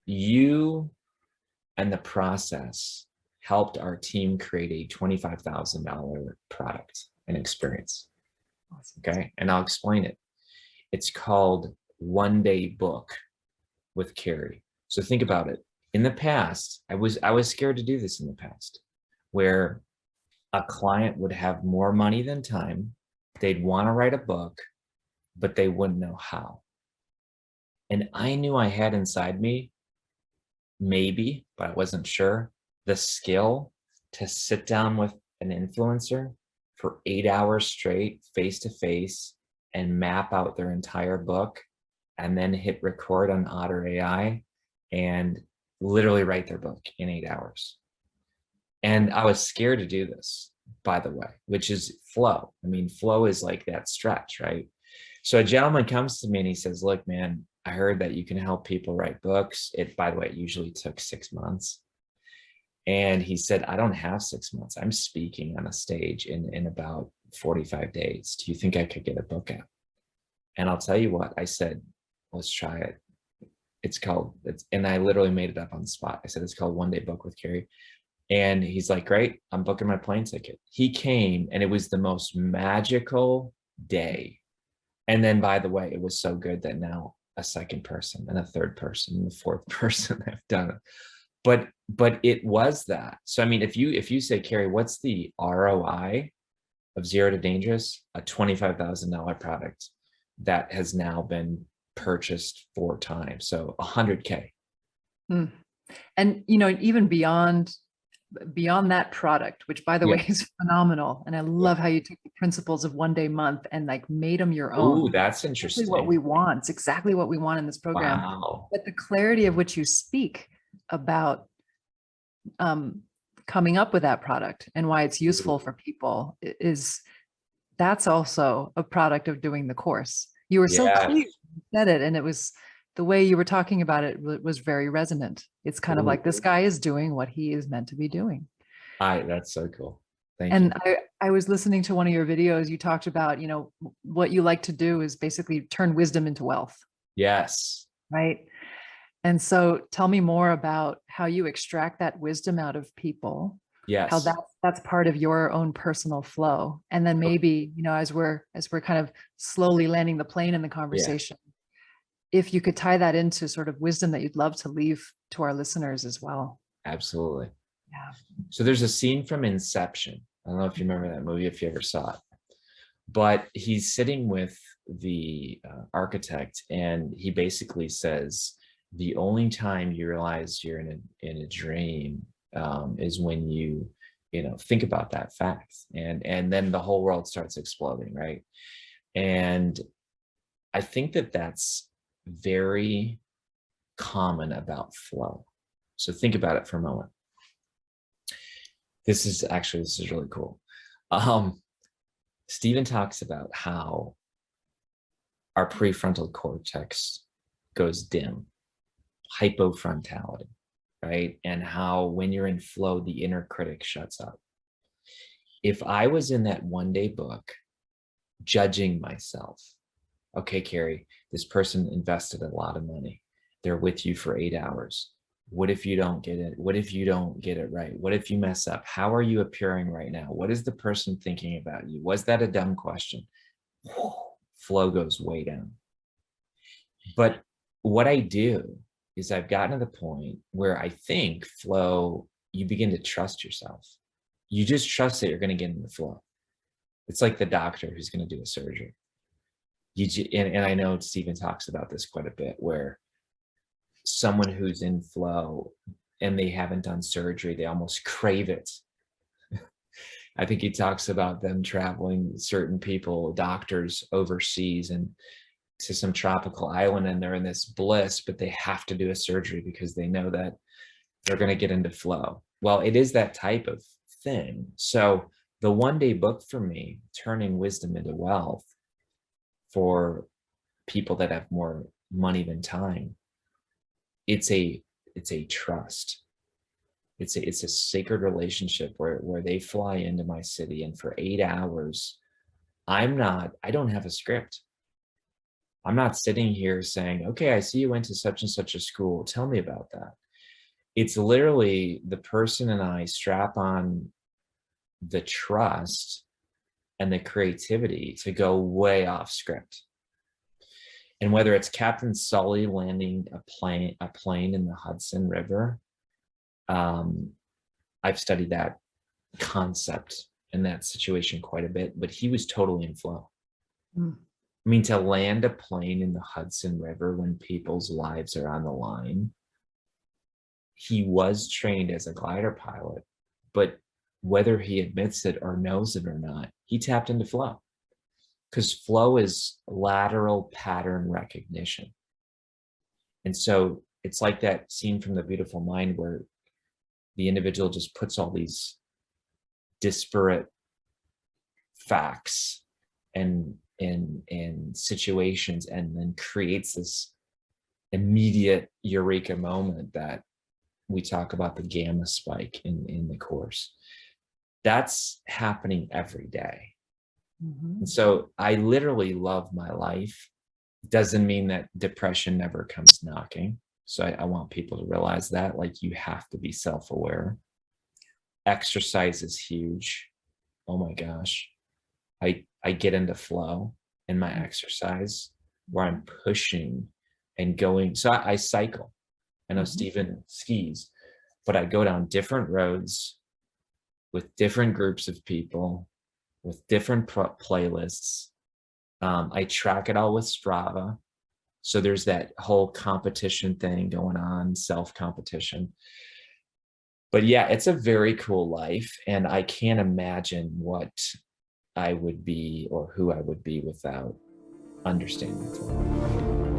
you and the process helped our team create a $25,000 product and experience. Okay. And I'll explain it. It's called One Day Book with Kary. So think about it. In the past, I was scared to do this in the past, where a client would have more money than time. They'd want to write a book, but they wouldn't know how. And I knew I had inside me, maybe, but I wasn't sure, the skill to sit down with an influencer for 8 hours straight, face to face, and map out their entire book, and then hit record on Otter AI and literally write their book in 8 hours. And I was scared to do this, by the way, which is flow. I mean, flow is like that stretch, right? So a gentleman comes to me and he says, look, man, I heard that you can help people write books. By the way, it usually took 6 months. And he said, I don't have 6 months. I'm speaking on a stage in about 45 days. Do you think I could get a book out? And I'll tell you what, I said, let's try it. And I literally made it up on the spot. I said, it's called One Day Book with Kary. And he's like, great, I'm booking my plane ticket. He came and it was the most magical day. And then, by the way, it was so good that now a second person and a third person and the fourth person have done it. But it was that. So, I mean, if you say, Kary, what's the ROI of Zero to Dangerous? A $25,000 product that has now been purchased 4 times. So 100K. Mm. And, even beyond that product, which by the way is phenomenal. And I love how you took the principles of One Day Month and like made them your own. Ooh, that's interesting. Exactly what we want. It's exactly what we want in this program. Wow. But the clarity of which you speak about coming up with that product and why it's useful for people that's also a product of doing the course. You were so clear, you said it, and it was the way you were talking about it was very resonant. It's kind of like this guy is doing what he is meant to be doing. That's so cool. Thank you. And I was listening to one of your videos. You talked about, what you like to do is basically turn wisdom into wealth. Yes. Right. And so tell me more about how you extract that wisdom out of people. Yes. How that's part of your own personal flow. And then maybe, as we're kind of slowly landing the plane in the conversation, if you could tie that into sort of wisdom that you'd love to leave to our listeners as well. Absolutely. Yeah. So there's a scene from Inception. I don't know if you remember that movie, if you ever saw it, but he's sitting with the architect and he basically says, the only time you realize you're in a dream is when you think about that fact, and then the whole world starts exploding, right? And I think that's very common about flow. So think about it for a moment. This is really cool. Stephen talks about how our prefrontal cortex goes dim, hypofrontality, right? And how when you're in flow, the inner critic shuts up. If I was in that One Day Book judging myself, okay, Kary, this person invested a lot of money. They're with you for 8 hours. What if you don't get it? What if you don't get it right? What if you mess up? How are you appearing right now? What is the person thinking about you? Was that a dumb question? Flow goes way down. But what I do is I've gotten to the point where I think flow, you begin to trust yourself. You just trust that you're going to get in the flow. It's like the doctor who's going to do a surgery. And I know Stephen talks about this quite a bit, where someone who's in flow and they haven't done surgery, they almost crave it. I think he talks about them traveling, certain people, doctors overseas and to some tropical island, and they're in this bliss, but they have to do a surgery because they know that they're going to get into flow. Well, it is that type of thing. So the One Day Book for me, turning wisdom into wealth for people that have more money than time, it's a trust. It's a sacred relationship where they fly into my city, and for 8 hours, I don't have a script. I'm not sitting here saying, okay, I see you went to such and such a school. Tell me about that. It's literally the person and I strap on the trust and the creativity to go way off script. And whether it's Captain Sully landing a plane in the Hudson River, I've studied that concept and that situation quite a bit, but he was totally in flow. Mm. I mean, to land a plane in the Hudson River when people's lives are on the line, he was trained as a glider pilot, but whether he admits it or knows it or not, he tapped into flow, because flow is lateral pattern recognition. And so it's like that scene from The Beautiful Mind where the individual just puts all these disparate facts and situations and then creates this immediate eureka moment that we talk about, the gamma spike in the course. That's happening every day. Mm-hmm. And so I literally love my life. Doesn't mean that depression never comes knocking. So I want people to realize that, like, you have to be self-aware. Exercise is huge. Oh my gosh. I get into flow in my exercise where I'm pushing and going. So I cycle. I know Stephen skis, but I go down different roads with different groups of people, with different playlists. I track it all with Strava. So there's that whole competition thing going on, self-competition. But yeah, it's a very cool life. And I can't imagine what I would be or who I would be without understanding flow.